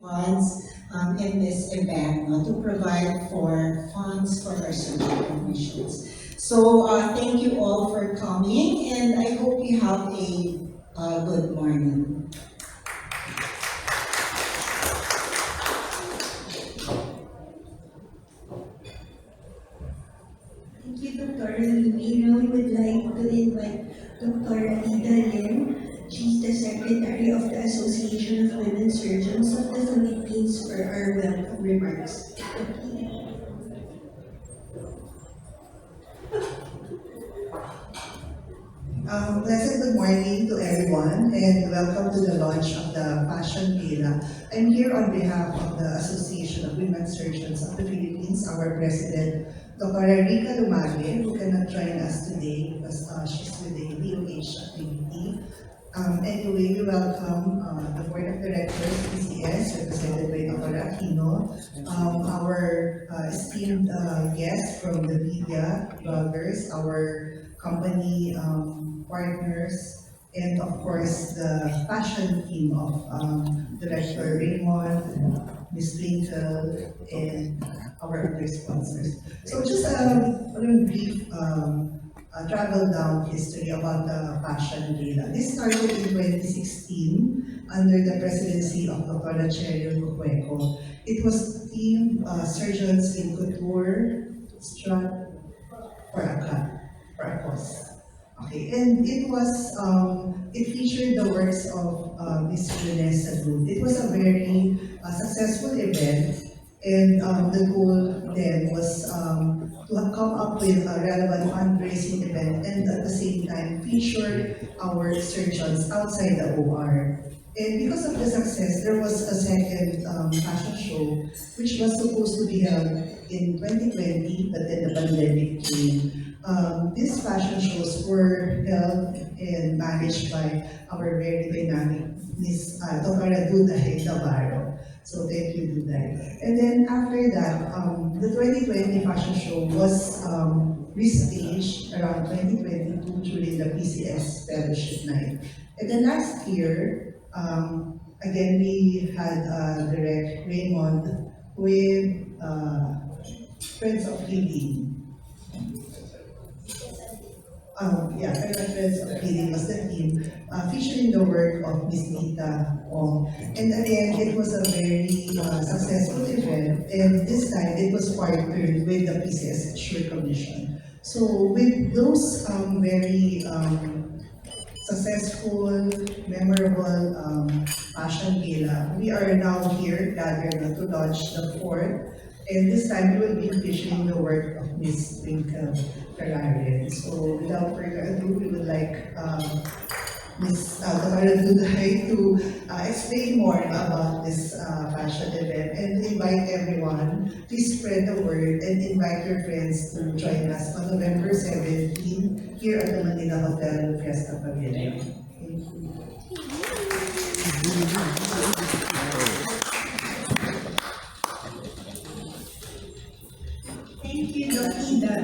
funds in this event to provide for funds for our surgical missions. So thank you all for coming, and I hope you have a good morning. Thank you, Dr. Lee. Now we would like to invite Dr. Ida Lim. She's the Secretary of the Association of Women Surgeons of the Philippines for our welcome remarks. Pleasant good morning to everyone and welcome to the launch of the Fashion Gala. I'm here on behalf of the Association of Women Surgeons of the Philippines, our President, Dr. Rica Lumage, who cannot join us today because she's with a DOH activity. Anyway, we welcome the Board of Directors, PCS, represented by Dr. Aquino, our esteemed guests from the media, bloggers, our company partners, and of course the fashion team of Director Raymond, Ms. Twinkle, and our other sponsors. So just a brief travel down history about the Fashion Gala. This started in 2016 under the presidency of Dr. Cherio Cueco. It was themed surgeons in couture, strut, for a cut, for a cause. Okay, and it featured the works of Miss Vanessa Good. It was a very successful event, and the goal then was to come up with a relevant fundraising event and at the same time feature our surgeons outside the OR. And because of the success, there was a second fashion show which was supposed to be held in 2020, but then the pandemic came. These fashion shows were held and managed by our very dynamic Miss Dr. Duday Navarro. So thank you, Duday. And then after that, the 2020 fashion show was restaged around 2022 during the PCS Fellowship Night. And then last year, again, we had Direct Raymond with Friends of Healing. Friends of Healing was the team, featuring the work of Miss Nita Ong. And again, it was a very successful event, and this time it was partnered with the PCS S.U.R.E Commission. So with those very successful, memorable Fashion Gala, we are now here gathered to launch the fourth. And this time we will be featuring the work of Miss Twinkle Ferrari. So without further ado, we would like Ms. Dr. Duday to explain more about this fashion event and invite everyone to spread the word and invite your friends to join us on November 17 here at the Manila Hotel FIESTA Pavilion. Thank you. Thank you, Dr. Ida.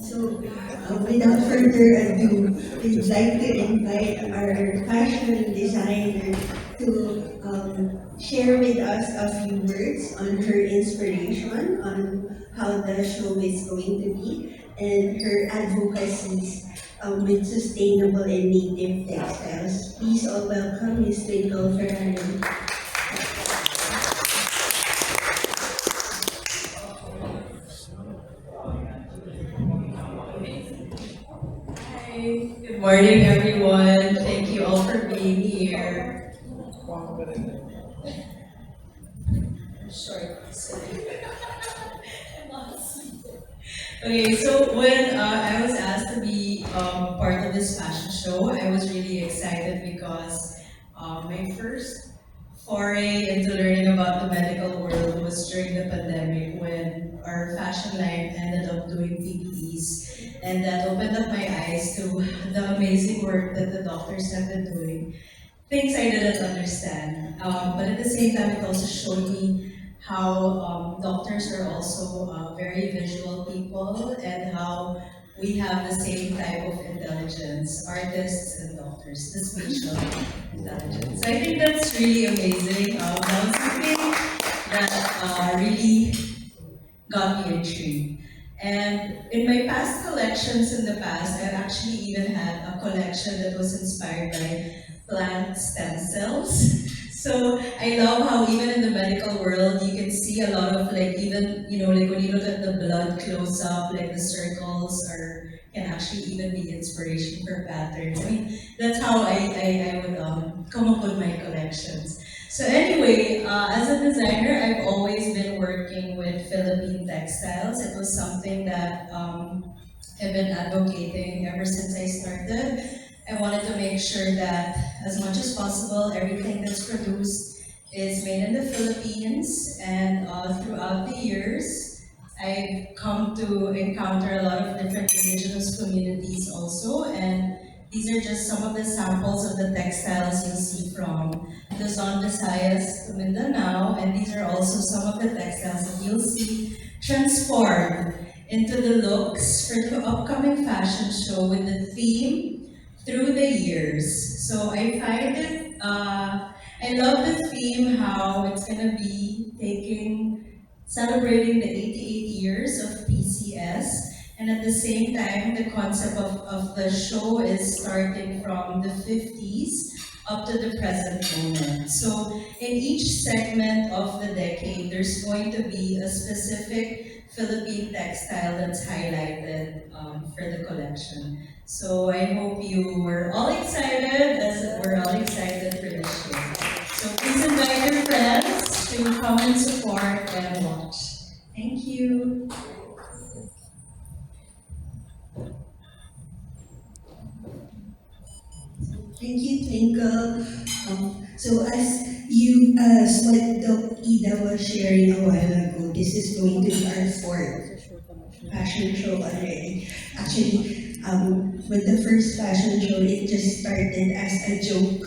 So, without further ado, we'd like to invite our fashion designer to share with us a few words on her inspiration, on how the show is going to be, and her advocacies with sustainable and native textiles. Please all welcome Ms. Twinkle Ferrari. Good morning, everyone. Thank you all for being here. Okay, so when I was asked to be part of this fashion show, I was really excited because my first foray into learning about the medical world was during the pandemic when our fashion line ended up doing PPEs, and that opened up my eyes to the amazing work that the doctors have been doing. Things I didn't understand, but at the same time, it also showed me how doctors are also very visual people, and how we have the same type of intelligence, artists and doctors, the spatial intelligence. So I think that's really amazing. That was something that really got me intrigued. And in my past collections in the past, I've actually even had a collection that was inspired by plant stem cells. So I love how even in the medical world, you can see a lot of like even, like when you look at the blood close up, like the circles are can actually even be inspiration for patterns. I mean, that's how I would come up with my collections. So anyway, as a designer, I've always been working with Philippine textiles. It was something that I've been advocating ever since I started. I wanted to make sure that as much as possible, everything that's produced is made in the Philippines. And throughout the years, I've come to encounter a lot of different indigenous communities also. And these are just some of the samples of the textiles you'll see from Luzon, Visayas to Mindanao. And these are also some of the textiles that you'll see transformed into the looks for the upcoming fashion show with the theme through the years. So I find it, I love the theme, how it's gonna be celebrating the 88 years of PCS. And at the same time, the concept of the show is starting from the 50s up to the present moment. So in each segment of the decade, there's going to be a specific Philippine textile that's highlighted for the collection. So I hope you were all excited as we're all excited for this show. So please invite your friends to come and support and watch. Thank you. Thank you, Twinkle. So as what Doc Ida was sharing a while ago, this is going to be our fourth fashion show already. Actually, when the first fashion show, it just started as a joke.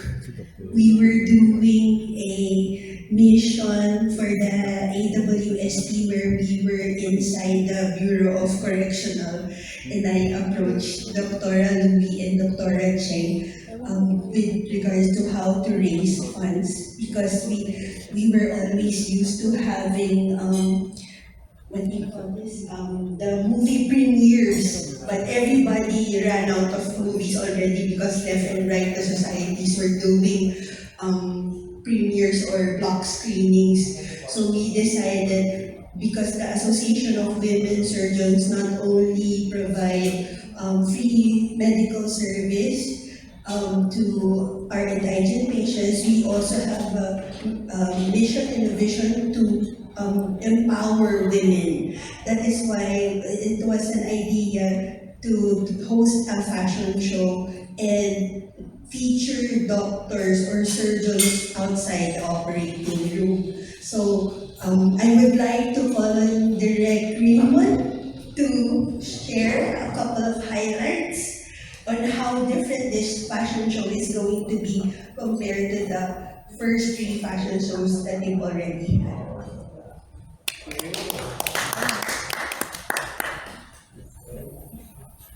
We were doing a mission for the AWSP where we were inside the Bureau of Correctional, and I approached Dr. Louie and Dr. Cheng with regards to how to raise funds, because we were always used to having what do you call this, the movie premieres, but everybody ran out of movies already because left and right the societies were doing premieres or block screenings. So we decided, because the Association of Women Surgeons not only provide free medical service to our indigent patients, we also have a mission and a vision to empower women. That is why it was an idea to host a fashion show and feature doctors or surgeons outside the operating room. So I would like to call on Direct Raymond to share a couple of highlights on how different this fashion show is going to be compared to the first three fashion shows that we've already had.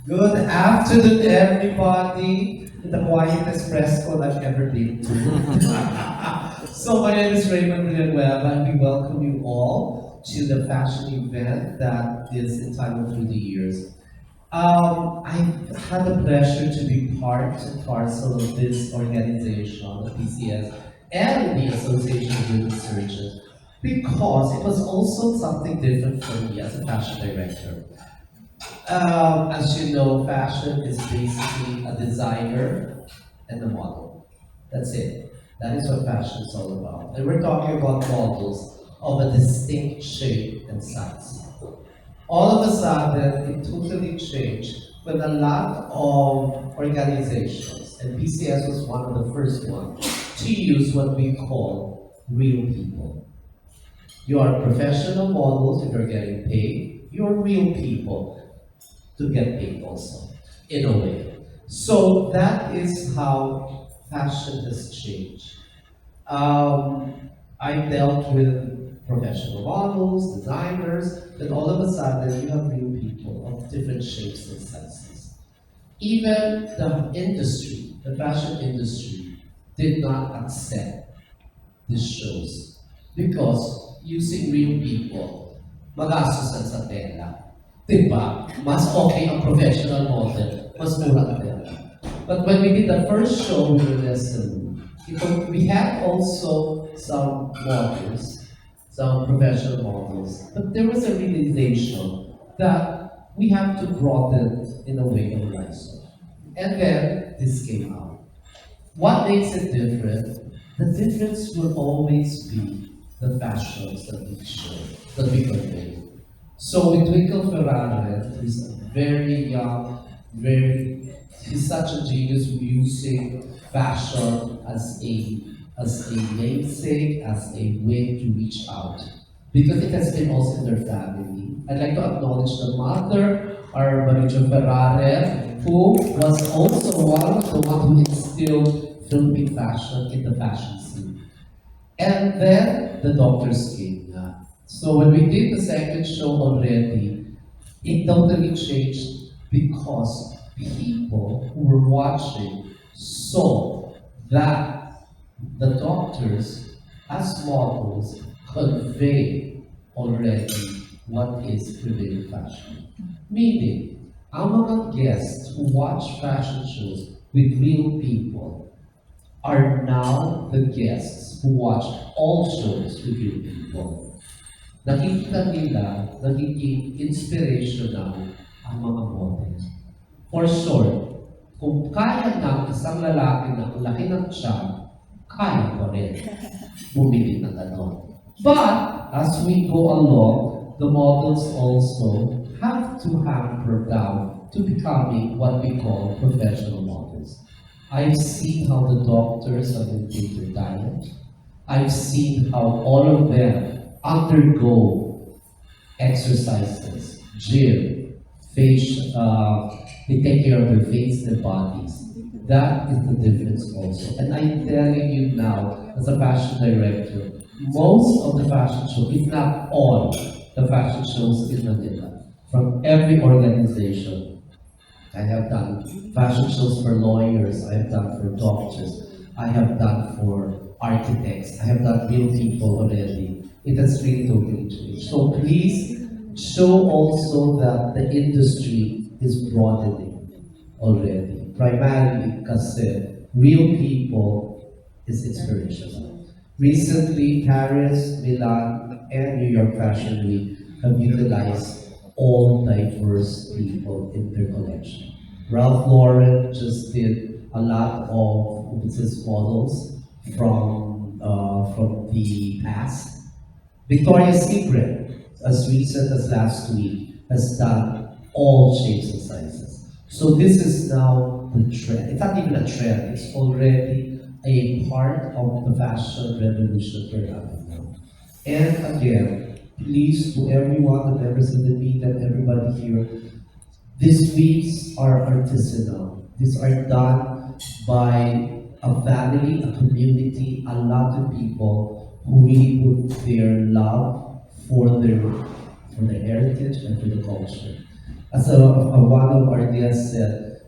Good afternoon, everybody. The quietest press call I've ever been to. So my name is Raymond Villanueva, and we welcome you all to the fashion event that is entitled Through the Years. I've had the pleasure to be part and parcel of this organization, the PCS, and the Association of Women Surgeons, because it was also something different for me as a fashion director. As you know, fashion is basically a designer and a model. That's it. That is what fashion is all about. And we're talking about models of a distinct shape and size. All of a sudden, it totally changed when a lot of organizations, and PCS was one of the first ones, to use what we call real people. You are professional models if you're getting paid. You're real people to get paid also, in a way. So that is how fashion has changed. I dealt with professional models, designers, then all of a sudden you have real people of different shapes and sizes. Even the industry, the fashion industry, did not accept these shows because using real people, magastusan sa tela. Diba? Mas okay ang professional model, mas mura ang tela. But when we did the first show with the lesson, we had also some models, some professional models, but there was a realization that we have to broaden in a way of lifestyle. And then this came out. What makes it different? The difference will always be the fashions that we show, that we convey. So with Twinkle Ferrari, he's very young, he's such a genius using fashion as a namesake, as a way to reach out. Because it has been also in their family. I'd like to acknowledge the mother, our Marijo Ferrari, who was also one of the one who instilled Philippine fashion in the fashion scene. And then the doctors came. So when we did the second show already, it totally changed because people who were watching saw that the doctors as models convey already what is prevailing fashion. Meaning, ang mga guests who watch fashion shows with real people are now the guests who watch all shows with real people. Nakikita nila, nagiging inspirational ang mga model. For sure, kung kaya ng isang lalaki na ang laki ng tiyan, kaya ko rin bumili ng gano'n. But, as we go along, the models also have to hamper down to becoming what we call professional models. I've seen how the doctors have maintained their diet. I've seen how all of them undergo exercises, gym, they take care of their face, their bodies. That is the difference also. And I'm telling you now, as a fashion director, most of the fashion shows, if not all the fashion shows in Manila, from every organization, I have done fashion shows for lawyers, I have done for doctors, I have done for architects, I have done real people already. It has really totally changed. So please show also that the industry is broadening already. Primarily because real people is inspirational. Recently, Paris, Milan, and New York Fashion Week have utilized all diverse people in their collection. Ralph Lauren just did a lot of business models from the past. Victoria's Secret, as recent as last week, has done all shapes and sizes. So this is now the trend. It's not even a trend, it's already a part of the fashion revolution we're having now. And again, please to everyone, the members of the media, and everybody here, these weeks are artisanal. These are done by a family, a community, a lot of people who really put their love for their heritage and for the culture. As one of our guests said,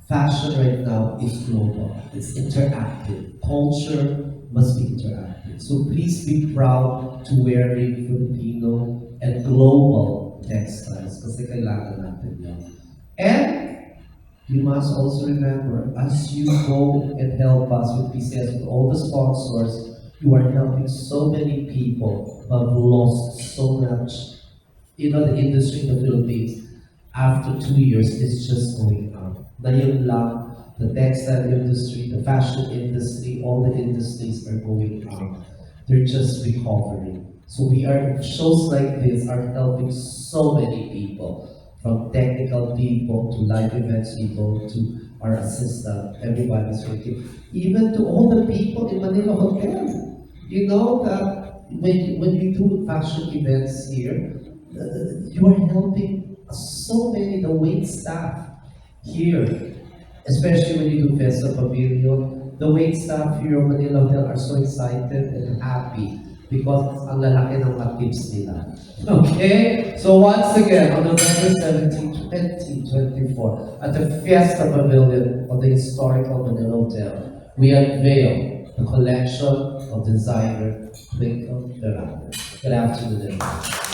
fashion right now is global. It's interactive. Culture must be interactive. So please be proud to wearing Filipino and global textiles kasi kailangan natin yan. And you must also remember, as you go and help us with PCS, with all the sponsors, you are helping so many people who have lost so much. You know, the industry in the Philippines, after 2 years, is just going up. Ngayon lang, the textile industry, the fashion industry, all the industries are going up. They're just recovering. So shows like this are helping so many people, from technical people to live events people to our assistant, everybody's working. Even to all the people in Manila Hotel. You know that when you do fashion events here, you are helping so many, the wait staff here, especially when you do FIESTA Pavilion. The wait staff here at Manila Hotel are so excited and happy because ang lalaki ng mga tips nila. Okay? So once again, on November 17, 2024, at the FIESTA Pavilion of the historical Manila Hotel, we unveil the collection of designer Philippine College. Good afternoon, everyone.